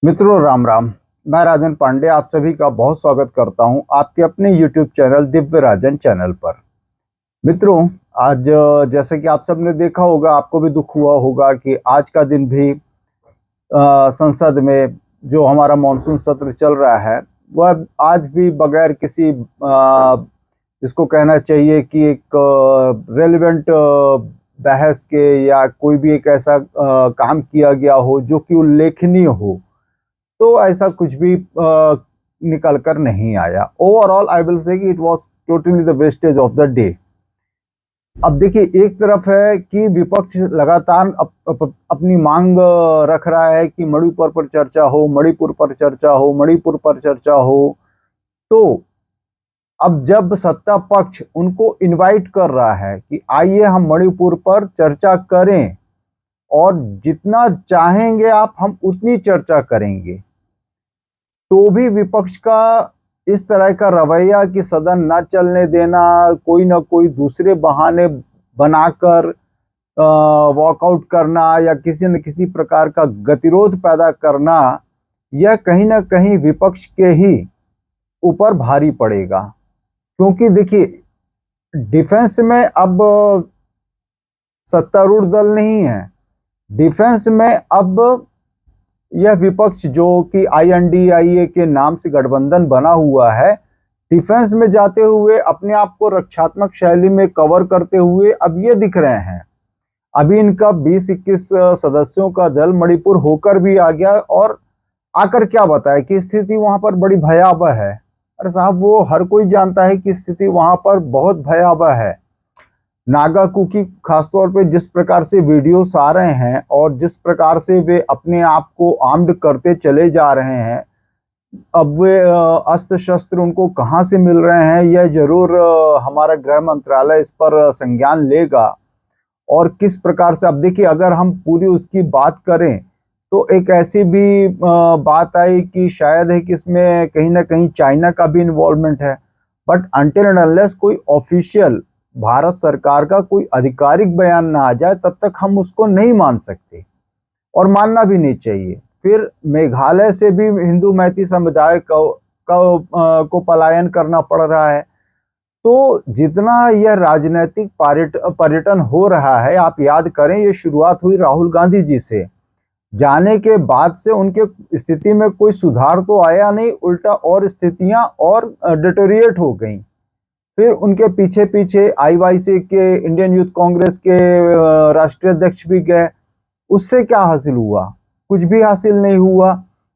मित्रों राम राम। मैं राजन पांडे आप सभी का बहुत स्वागत करता हूं आपके अपने YouTube चैनल दिव्य राजन चैनल पर। मित्रों, आज जैसे कि आप सबने देखा होगा, आपको भी दुख हुआ होगा कि आज का दिन भी संसद में जो हमारा मानसून सत्र चल रहा है वह आज भी बगैर किसी इसको कहना चाहिए कि एक रेलिवेंट बहस के या कोई भी एक ऐसा काम किया गया हो जो कि उल्लेखनीय हो, तो ऐसा कुछ भी निकल कर नहीं आया। ओवरऑल आई विल से कि it was totally the wastage of the day. अब देखिए, एक तरफ है कि विपक्ष लगातार अपनी मांग रख रहा है कि मणिपुर पर चर्चा हो, मणिपुर पर चर्चा हो, मणिपुर पर चर्चा हो। तो अब जब सत्ता पक्ष उनको इनवाइट कर रहा है कि आइए हम मणिपुर पर चर्चा करें और जितना चाहेंगे आप हम उतनी चर्चा करेंगे, तो भी विपक्ष का इस तरह का रवैया कि सदन ना चलने देना, कोई ना कोई दूसरे बहाने बनाकर वॉकआउट करना या किसी न किसी प्रकार का गतिरोध पैदा करना, यह कहीं ना कहीं विपक्ष के ही ऊपर भारी पड़ेगा। क्योंकि देखिए, डिफेंस में अब सत्तारूढ़ दल नहीं है, डिफेंस में अब यह विपक्ष जो कि INDIA के नाम से गठबंधन बना हुआ है, डिफेंस में जाते हुए अपने आप को रक्षात्मक शैली में कवर करते हुए अब ये दिख रहे हैं। अभी इनका 20-21 सदस्यों का दल मणिपुर होकर भी आ गया और आकर क्या बताया कि स्थिति वहां पर बड़ी भयावह है। अरे साहब, वो हर कोई जानता है कि स्थिति वहां पर बहुत भयावह है। नागा कुकी खासतौर पे जिस प्रकार से वीडियोस आ रहे हैं और जिस प्रकार से वे अपने आप को आर्म्ड करते चले जा रहे हैं, अब वे अस्त्र शस्त्र उनको कहां से मिल रहे हैं, यह जरूर हमारा गृह मंत्रालय इस पर संज्ञान लेगा। और किस प्रकार से, अब देखिए, अगर हम पूरी उसकी बात करें तो एक ऐसी भी बात आई कि शायद है कि इसमें कहीं ना कहीं चाइना का भी इन्वॉल्वमेंट है। बट अनटिल एंड अनलेस कोई ऑफिशियल भारत सरकार का कोई आधिकारिक बयान ना आ जाए, तब तक हम उसको नहीं मान सकते और मानना भी नहीं चाहिए। फिर मेघालय से भी हिंदू मैती समुदाय को पलायन करना पड़ रहा है। तो जितना यह राजनीतिक पर्यटन हो रहा है, आप याद करें, ये शुरुआत हुई राहुल गांधी जी से। जाने के बाद से उनके स्थिति में कोई सुधार तो आया नहीं, उल्टा और स्थितियां और डिटोरिएट हो गई। फिर उनके पीछे पीछे IYC के, इंडियन यूथ कांग्रेस के राष्ट्रीय अध्यक्ष भी गए। उससे क्या हासिल हुआ? कुछ भी हासिल नहीं हुआ।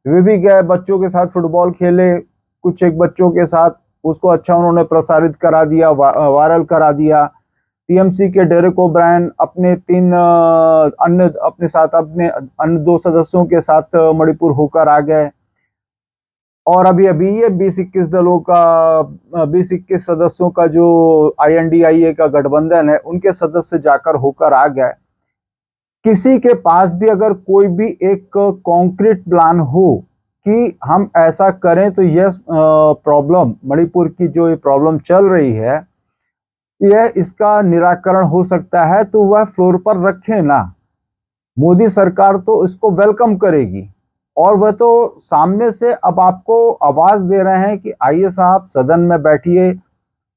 वे भी गए, बच्चों के साथ फुटबॉल खेले, कुछ एक बच्चों के साथ, उसको अच्छा उन्होंने प्रसारित करा दिया, वायरल करा दिया। TMC के डेरेक ओब्रायन अपने 3 अन्य अपने साथ अपने अन्य 2 सदस्यों के साथ मणिपुर होकर आ गए। और अभी अभी ये 20-21 दलों का 20-21 सदस्यों का जो INDIA का गठबंधन है, उनके सदस्य जाकर होकर आ गए। किसी के पास भी अगर कोई भी एक कॉन्क्रीट प्लान हो कि हम ऐसा करें तो यह प्रॉब्लम, मणिपुर की जो ये प्रॉब्लम चल रही है, यह इसका निराकरण हो सकता है, तो वह फ्लोर पर रखे ना। मोदी सरकार तो इसको वेलकम करेगी और वह तो सामने से अब आपको आवाज दे रहे हैं कि आइए साहब, सदन में बैठिए,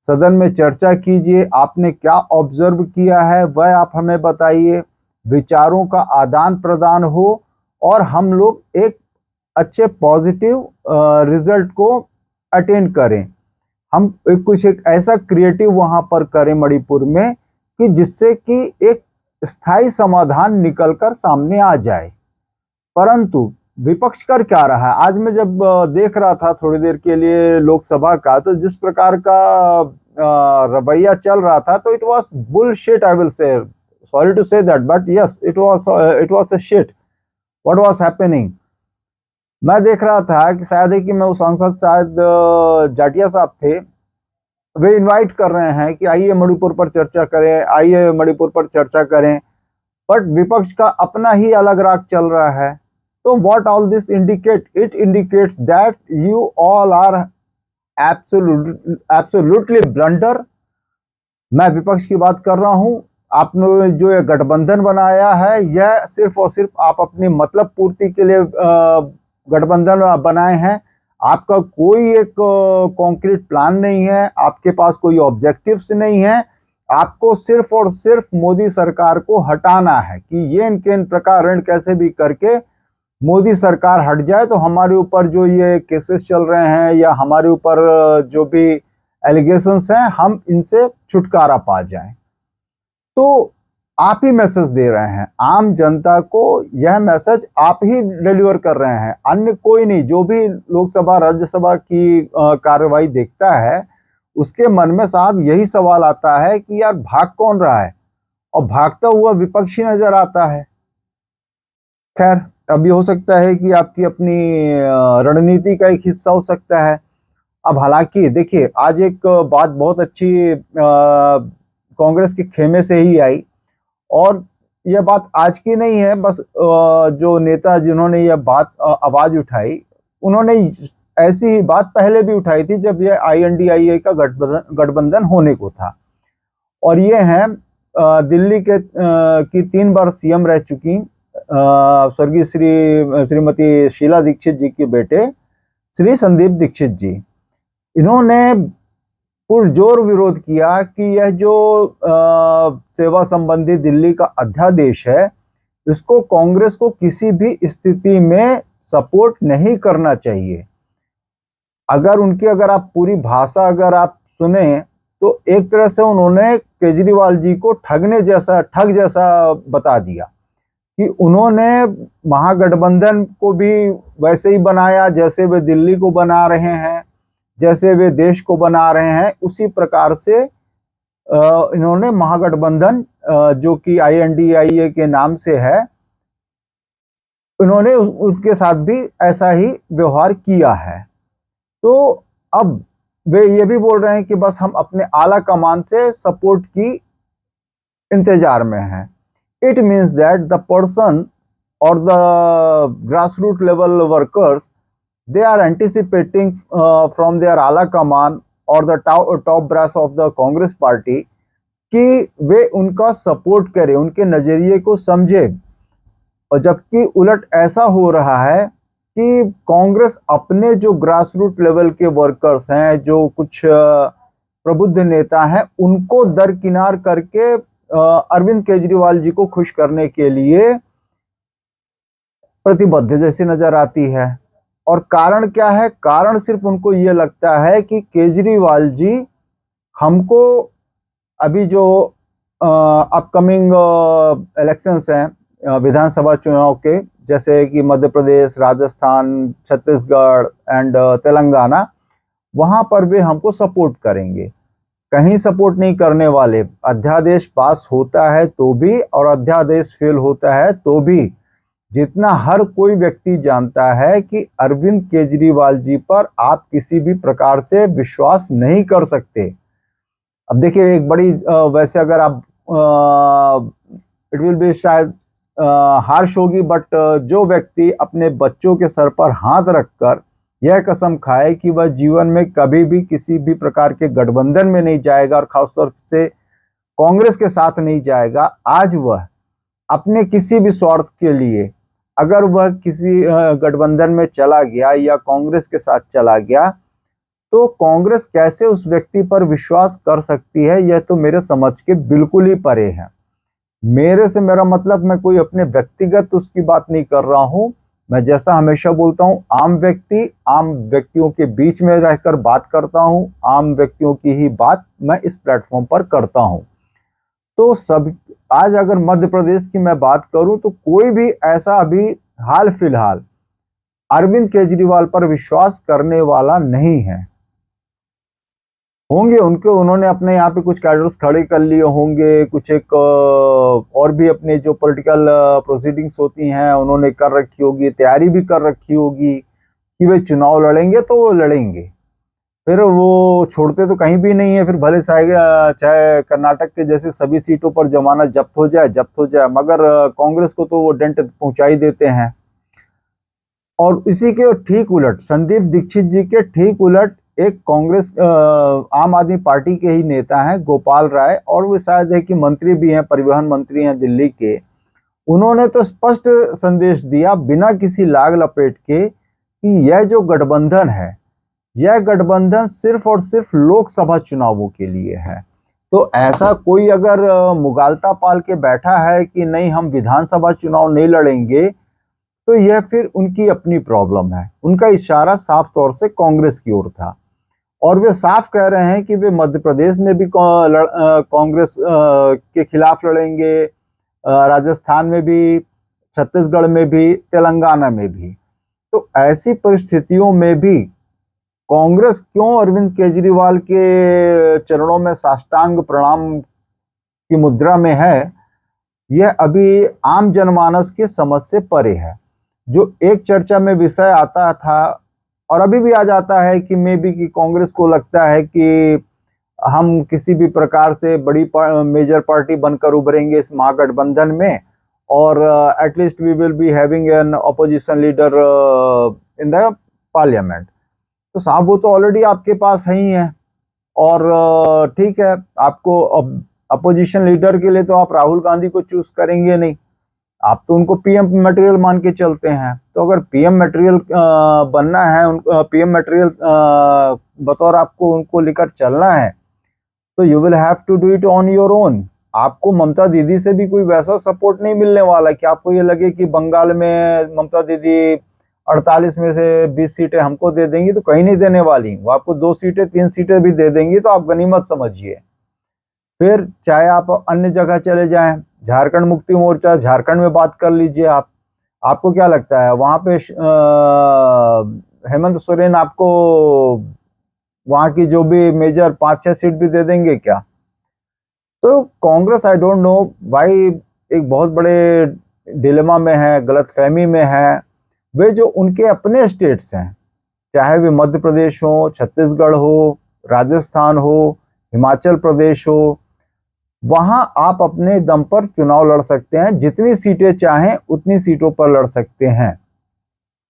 सदन में चर्चा कीजिए, आपने क्या ऑब्जर्व किया है वह आप हमें बताइए, विचारों का आदान प्रदान हो और हम लोग एक अच्छे पॉजिटिव रिजल्ट को अटेंड करें। हम कुछ एक ऐसा क्रिएटिव वहां पर करें मणिपुर में कि जिससे कि एक स्थायी समाधान निकलकर सामने आ जाए। परंतु विपक्ष कर क्या रहा है? आज मैं जब देख रहा था थोड़ी देर के लिए लोकसभा का, तो जिस प्रकार का रवैया चल रहा था, तो it was bullshit, I will say, sorry to say that, but yes, it was a shit what was happening. मैं देख रहा था कि शायद है कि मैं, उस सांसद शायद जाटिया साहब थे, वे इनवाइट कर रहे हैं कि आइए मणिपुर पर चर्चा करें, आइए मणिपुर पर चर्चा करें। बट विपक्ष का अपना ही अलग राग चल रहा है। तो what all this indicate? It indicates that you all are absolutely blunder. मैं विपक्ष की बात कर रहा हूं। आपने जो ये गठबंधन बनाया है, यह सिर्फ और सिर्फ आप अपनी मतलब पूर्ति के लिए गठबंधन बनाए हैं, आपका कोई एक कॉन्क्रीट प्लान नहीं है, आपके पास कोई ऑब्जेक्टिव्स नहीं है, आपको सिर्फ और सिर्फ मोदी सरकार को हटाना है कि ये इनके इन प्रकार ऋण कैसे भी करके मोदी सरकार हट जाए तो हमारे ऊपर जो ये केसेस चल रहे हैं या हमारे ऊपर जो भी एलिगेशंस हैं हम इनसे छुटकारा पा जाएं। तो आप ही मैसेज दे रहे हैं, आम जनता को यह मैसेज आप ही डिलीवर कर रहे हैं, अन्य कोई नहीं। जो भी लोकसभा राज्यसभा की कार्रवाई देखता है उसके मन में साहब यही सवाल आता है कि यार भाग कौन रहा है, और भागता हुआ विपक्षी नजर आता है। खैर, अभी हो सकता है कि आपकी अपनी रणनीति का एक हिस्सा हो सकता है। अब हालांकि देखिए, आज एक बात बहुत अच्छी कांग्रेस के खेमे से ही आई, और यह बात आज की नहीं है, बस जो नेता जिन्होंने यह बात आवाज उठाई उन्होंने ऐसी ही बात पहले भी उठाई थी जब यह INDIA का गठबंधन होने को था। और ये हैं दिल्ली के की 3 बार CM रह चुकी स्वर्गीय श्रीमती शीला दीक्षित जी के बेटे श्री संदीप दीक्षित जी। इन्होंने पुरजोर विरोध किया कि यह जो सेवा संबंधी दिल्ली का अध्यादेश है इसको कांग्रेस को किसी भी स्थिति में सपोर्ट नहीं करना चाहिए। अगर आप पूरी भाषा अगर आप सुने तो एक तरह से उन्होंने केजरीवाल जी को ठग जैसा बता दिया कि उन्होंने महागठबंधन को भी वैसे ही बनाया जैसे वे दिल्ली को बना रहे हैं, जैसे वे देश को बना रहे हैं, उसी प्रकार से इन्होंने महागठबंधन जो कि INDIA के नाम से है, इन्होंने उसके साथ भी ऐसा ही व्यवहार किया है। तो अब वे ये भी बोल रहे हैं कि बस हम अपने आला कमान से सपोर्ट की इंतजार में हैं। It means that the person or the grassroots level workers, they are anticipating from their ala kaman or the top brass of the Congress party कि वे उनका सपोर्ट करें, उनके नजरिए को समझे। और जबकि उलट ऐसा हो रहा है कि कांग्रेस अपने जो ग्रास रूट लेवल के वर्कर्स हैं, जो कुछ प्रबुद्ध नेता हैं, उनको दरकिनार करके अरविंद केजरीवाल जी को खुश करने के लिए प्रतिबद्ध जैसी नजर आती है। और कारण क्या है? कारण सिर्फ उनको ये लगता है कि केजरीवाल जी हमको अभी जो अपकमिंग इलेक्शंस हैं विधानसभा चुनाव के, जैसे कि मध्य प्रदेश, राजस्थान, छत्तीसगढ़ एंड तेलंगाना, वहां पर वे हमको सपोर्ट करेंगे। कहीं सपोर्ट नहीं करने वाले। अध्यादेश पास होता है तो भी और अध्यादेश फेल होता है तो भी जितना हर कोई व्यक्ति जानता है कि अरविंद केजरीवाल जी पर आप किसी भी प्रकार से विश्वास नहीं कर सकते। अब देखिए, एक बड़ी वैसे अगर आप इट विल बी शायद हार्श होगी, बट जो व्यक्ति अपने बच्चों के सर पर हाथ रखकर यह कसम खाए कि वह जीवन में कभी भी किसी भी प्रकार के गठबंधन में नहीं जाएगा और खासतौर से कांग्रेस के साथ नहीं जाएगा, आज वह अपने किसी भी स्वार्थ के लिए अगर वह किसी गठबंधन में चला गया या कांग्रेस के साथ चला गया, तो कांग्रेस कैसे उस व्यक्ति पर विश्वास कर सकती है, यह तो मेरे समझ के बिल्कुल ही परे है। मेरे से मेरा मतलब, मैं कोई अपने व्यक्तिगत उसकी बात नहीं कर रहा हूं। मैं जैसा हमेशा बोलता हूं, आम व्यक्तियों के बीच में रहकर बात करता हूं, आम व्यक्तियों की ही बात मैं इस प्लेटफॉर्म पर करता हूं। तो सब आज अगर मध्य प्रदेश की मैं बात करूं तो कोई भी ऐसा अभी हाल फिलहाल अरविंद केजरीवाल पर विश्वास करने वाला नहीं है। होंगे उन्होंने अपने यहाँ पे कुछ कैडर्स खड़े कर लिए होंगे, कुछ एक और भी अपने जो पॉलिटिकल प्रोसीडिंग्स होती हैं उन्होंने कर रखी होगी, तैयारी भी कर रखी होगी कि वे चुनाव लड़ेंगे तो वो लड़ेंगे। फिर वो छोड़ते तो कहीं भी नहीं है, फिर भले चाहे कर्नाटक के जैसे सभी सीटों पर जमानत जब्त हो जाए, मगर कांग्रेस को तो वो डेंट पहुंचा ही देते हैं। और इसी के ठीक उलट, संदीप दीक्षित जी के ठीक उलट एक कांग्रेस आम आदमी पार्टी के ही नेता हैं गोपाल राय, और वो शायद है कि मंत्री भी हैं, परिवहन मंत्री हैं दिल्ली के। उन्होंने तो स्पष्ट संदेश दिया बिना किसी लाग लपेट के कि यह जो गठबंधन है, यह गठबंधन सिर्फ और सिर्फ लोकसभा चुनावों के लिए है। तो ऐसा कोई अगर मुगालता पाल के बैठा है कि नहीं हम विधानसभा चुनाव नहीं लड़ेंगे, तो यह फिर उनकी अपनी प्रॉब्लम है। उनका इशारा साफ तौर से कांग्रेस की ओर था और वे साफ कह रहे हैं कि वे मध्य प्रदेश में भी कांग्रेस के खिलाफ लड़ेंगे, राजस्थान में भी, छत्तीसगढ़ में भी, तेलंगाना में भी। तो ऐसी परिस्थितियों में भी कांग्रेस क्यों अरविंद केजरीवाल के चरणों में साष्टांग प्रणाम की मुद्रा में है, यह अभी आम जनमानस की समझ से परे है। जो एक चर्चा में विषय आता था और अभी भी आ जाता है कि मे बी कि कांग्रेस को लगता है कि हम किसी भी प्रकार से बड़ी मेजर पार्टी बनकर उभरेंगे इस महागठबंधन में और at least we will be having an opposition leader in the parliament. तो साहब वो तो ऑलरेडी आपके पास है ही है और ठीक है, आपको अपोजिशन लीडर के लिए तो आप राहुल गांधी को चूज करेंगे नहीं, आप तो उनको पीएम मटेरियल मान के चलते हैं। तो अगर पीएम मटेरियल बनना है, पीएम मटेरियल बतौर आपको उनको लेकर चलना है, तो you will have to do it on your own. आपको ममता दीदी से भी कोई वैसा सपोर्ट नहीं मिलने वाला कि आपको ये लगे कि बंगाल में ममता दीदी 48 में से 20 सीटें हमको दे देंगी, तो कहीं नहीं देने वाली। वो आपको 2 सीटें 3 सीटें भी दे देंगी तो आप गनीमत समझिए। फिर चाहे आप अन्य जगह चले जाएं, झारखंड मुक्ति मोर्चा, झारखंड में बात कर लीजिए आप, आपको क्या लगता है वहां पे हेमंत सोरेन आपको वहां की जो भी मेजर 5-6 सीट भी दे देंगे क्या? तो कांग्रेस आई डोंट नो भाई एक बहुत बड़े डिलेमा में है, गलतफहमी में है। वे जो उनके अपने स्टेट्स हैं, चाहे वे मध्य प्रदेश हो, छत्तीसगढ़ हो, राजस्थान हो, हिमाचल प्रदेश हो, वहां आप अपने दम पर चुनाव लड़ सकते हैं, जितनी सीटें चाहें उतनी सीटों पर लड़ सकते हैं।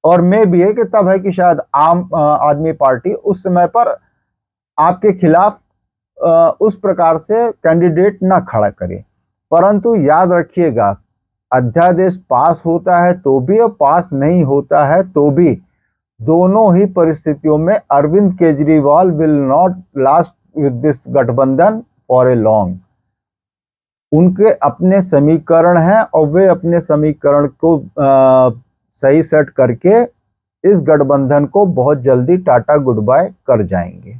और मैं भी है कि तब है कि शायद आम आदमी पार्टी उस समय पर आपके खिलाफ उस प्रकार से कैंडिडेट ना खड़ा करे। परंतु याद रखिएगा, अध्यादेश पास होता है तो भी और पास नहीं होता है तो भी, दोनों ही परिस्थितियों में Arvind Kejriwal will not last with this गठबंधन फॉर ए लॉन्ग। उनके अपने समीकरण हैं और वे अपने समीकरण को सही सेट करके इस गठबंधन को बहुत जल्दी टाटा गुड बाय कर जाएंगे।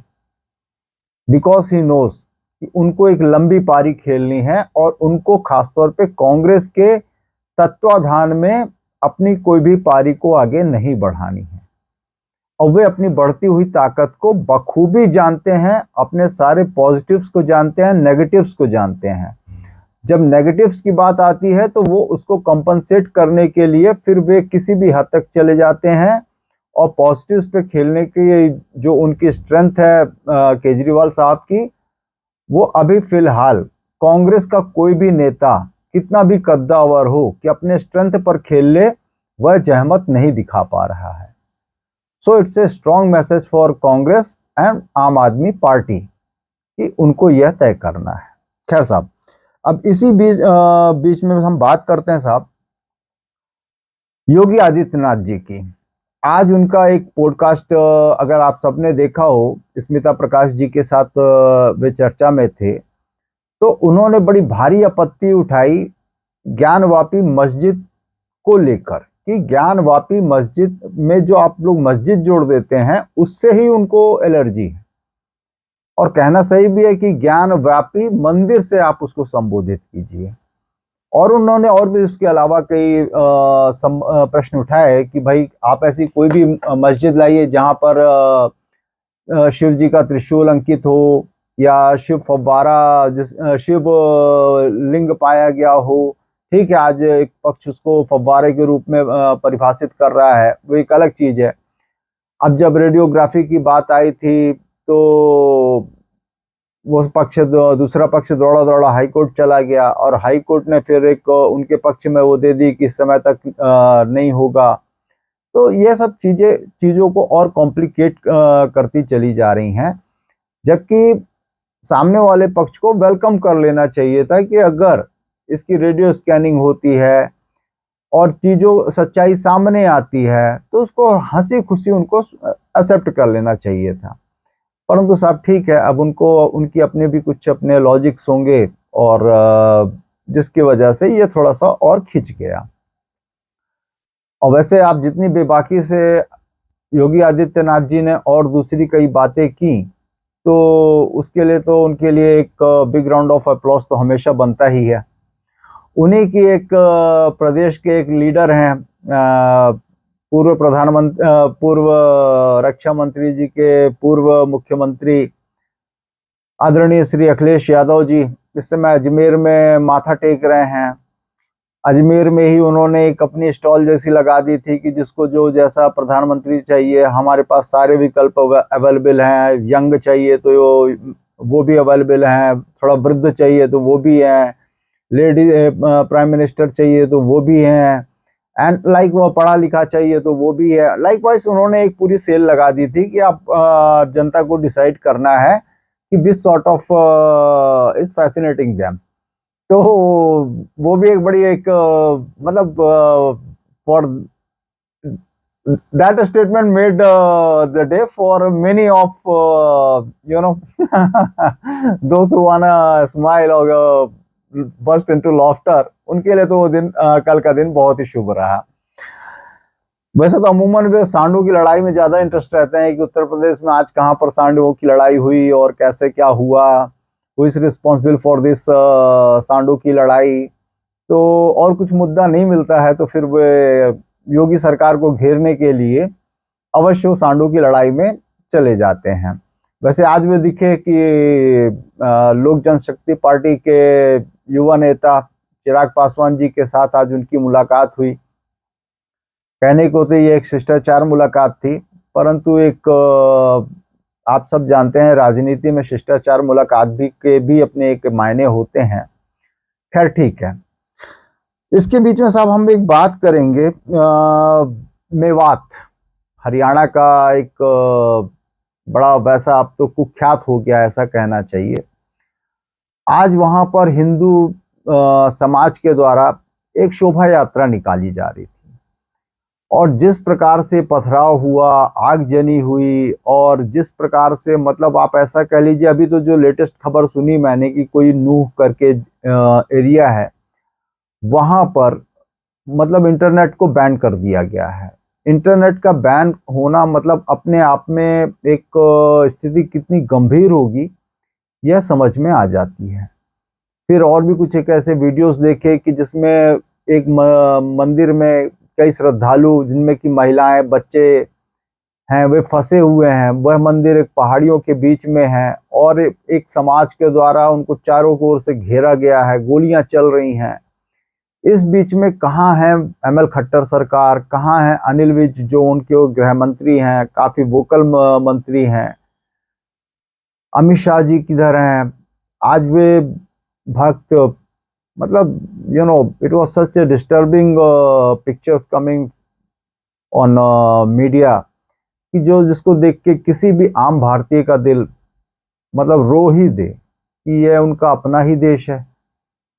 बिकॉज ही नोस कि उनको एक लंबी पारी खेलनी है और उनको खासतौर पे कांग्रेस के तत्वाधान में अपनी कोई भी पारी को आगे नहीं बढ़ानी है। और वे अपनी बढ़ती हुई ताकत को बखूबी जानते हैं, अपने सारे पॉजिटिव्स को जानते हैं, नेगेटिव्स को जानते हैं। जब नेगेटिव्स की बात आती है तो वो उसको कंपनसेट करने के लिए फिर वे किसी भी हद तक चले जाते हैं और पॉजिटिव्स पे खेलने की जो उनकी स्ट्रेंथ है केजरीवाल साहब की, वो अभी फिलहाल कांग्रेस का कोई भी नेता कितना भी कद्दावर हो कि अपने स्ट्रेंथ पर खेल ले, वह जहमत नहीं दिखा पा रहा है। So it's a strong message for Congress and आम आदमी पार्टी कि उनको यह तय करना है। खैर साहब, अब इसी बीच में हम बात करते हैं साहब योगी आदित्यनाथ जी की। आज उनका एक पॉडकास्ट अगर आप सबने देखा हो, स्मिता प्रकाश जी के साथ वे चर्चा में थे, तो उन्होंने बड़ी भारी आपत्ति उठाई ज्ञानवापी मस्जिद को लेकर कि ज्ञानवापी मस्जिद में जो आप लोग मस्जिद जोड़ देते हैं उससे ही उनको एलर्जी है। और कहना सही भी है कि ज्ञानव्यापी मंदिर से आप उसको संबोधित कीजिए। और उन्होंने और भी उसके अलावा कई प्रश्न उठाए कि भाई आप ऐसी कोई भी मस्जिद लाइए जहां पर शिव जी का त्रिशूल अंकित हो या शिव फव्वारा शिव लिंग पाया गया हो। ठीक है, आज एक पक्ष उसको फव्वारे के रूप में परिभाषित कर रहा है, वो एक अलग चीज है। अब जब रेडियोग्राफी की बात आई थी तो वो पक्ष दूसरा पक्ष दौड़ा दौड़ा हाई कोर्ट चला गया और हाई कोर्ट ने फिर एक उनके पक्ष में वो दे दी कि इस समय तक नहीं होगा। तो ये सब चीजों को और कॉम्प्लिकेट करती चली जा रही हैं, जबकि सामने वाले पक्ष को वेलकम कर लेना चाहिए था कि अगर इसकी रेडियो स्कैनिंग होती है, और चीज़ों सच्चाई सामने आती है तो उसको हंसी खुशी उनको एक्सेप्ट कर लेना चाहिए था। परंतु साहब ठीक है, अब उनको उनकी अपने भी कुछ अपने लॉजिक्स होंगे और जिसकी वजह से ये थोड़ा सा और खिंच गया। और वैसे आप जितनी बेबाकी से योगी आदित्यनाथ जी ने और दूसरी कई बातें की, तो उसके लिए तो उनके लिए एक बिग राउंड ऑफ अप्लॉज तो हमेशा बनता ही है। उन्हीं की एक प्रदेश के एक लीडर हैं, पूर्व प्रधानमंत्री, पूर्व रक्षा मंत्री जी के पूर्व मुख्यमंत्री आदरणीय श्री अखिलेश यादव जी इस समय अजमेर में माथा टेक रहे हैं। अजमेर में ही उन्होंने एक अपनी स्टॉल जैसी लगा दी थी कि जिसको जो जैसा प्रधानमंत्री चाहिए, हमारे पास सारे विकल्प अवेलेबल हैं। यंग चाहिए तो वो भी अवेलेबल हैं, थोड़ा वृद्ध चाहिए तो वो भी हैं, लेडी प्राइम मिनिस्टर चाहिए तो वो भी हैं, एंड लाइक वो पढ़ा लिखा चाहिए तो वो भी है। लाइकवाइज उन्होंने एक पूरी सेल लगा दी थी कि आप जनता को डिसाइड करना है कि this sort of is fascinating them. तो वो भी एक बड़ी एक मतलब for that statement made the day for many of those who wanna smile or burst into laughter, उनके लिए तो वो दिन कल का दिन बहुत ही शुभ रहा। वैसे तो अमूमन वे सांडों की लड़ाई में ज्यादा इंटरेस्ट रहते हैं कि उत्तर प्रदेश में आज कहाँ पर सांडों की लड़ाई हुई और कैसे क्या हुआ, who is responsible for this सांडों की लड़ाई। तो और कुछ मुद्दा नहीं मिलता है तो फिर वे योगी सरकार को घेरने के लिए अवश्य वो सांडों की लड़ाई में चले जाते हैं। वैसे आज वे दिखे कि लोक जनशक्ति पार्टी के युवा नेता चिराग पासवान जी के साथ आज उनकी मुलाकात हुई। कहने को तो ये एक शिष्टाचार मुलाकात थी, परंतु एक आप सब जानते हैं राजनीति में शिष्टाचार मुलाकात भी अपने एक मायने होते हैं। खैर ठीक है, इसके बीच में साहब हम एक बात करेंगे मेवात, हरियाणा का एक बड़ा वैसा अब तो कुख्यात हो गया ऐसा कहना चाहिए। आज वहां पर हिंदू समाज के द्वारा एक शोभा यात्रा निकाली जा रही थी और जिस प्रकार से पथराव हुआ, आगजनी हुई और जिस प्रकार से मतलब आप ऐसा कह लीजिए, अभी तो जो लेटेस्ट खबर सुनी मैंने कि कोई नूह करके एरिया है वहां पर मतलब इंटरनेट को बैन कर दिया गया है। इंटरनेट का बैन होना मतलब अपने आप में एक स्थिति कितनी गंभीर होगी यह समझ में आ जाती है। फिर और भी कुछ एक ऐसे वीडियोस देखे कि जिसमें एक मंदिर में कई श्रद्धालु जिनमें कि महिलाएं बच्चे हैं वे फंसे हुए हैं। वह मंदिर एक पहाड़ियों के बीच में है और एक समाज के द्वारा उनको चारों ओर से घेरा गया है, गोलियां चल रही हैं। इस बीच में कहाँ है एमएल खट्टर सरकार, कहाँ है अनिल विज जो उनके गृह मंत्री हैं, काफी वोकल मंत्री हैं, अमित शाह जी किधर हैं? आज वे भक्त मतलब it was such A disturbing pictures coming on media कि जो जिसको देख के किसी भी आम भारतीय का दिल मतलब रो ही दे कि यह उनका अपना ही देश है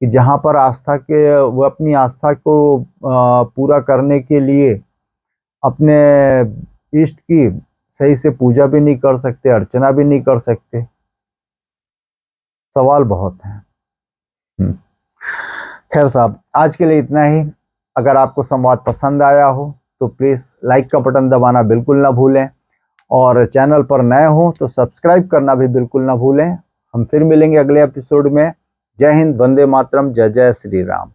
कि जहां पर आस्था के वो अपनी आस्था को पूरा करने के लिए अपने इष्ट की सही से पूजा भी नहीं कर सकते, अर्चना भी नहीं कर सकते। सवाल बहुत हैं। खैर साहब, आज के लिए इतना ही। अगर आपको संवाद पसंद आया हो तो प्लीज़ लाइक का बटन दबाना बिल्कुल ना भूलें और चैनल पर नए हो तो सब्सक्राइब करना भी बिल्कुल ना भूलें। हम फिर मिलेंगे अगले एपिसोड में। जय हिंद, वंदे मातरम, जय जय श्री राम।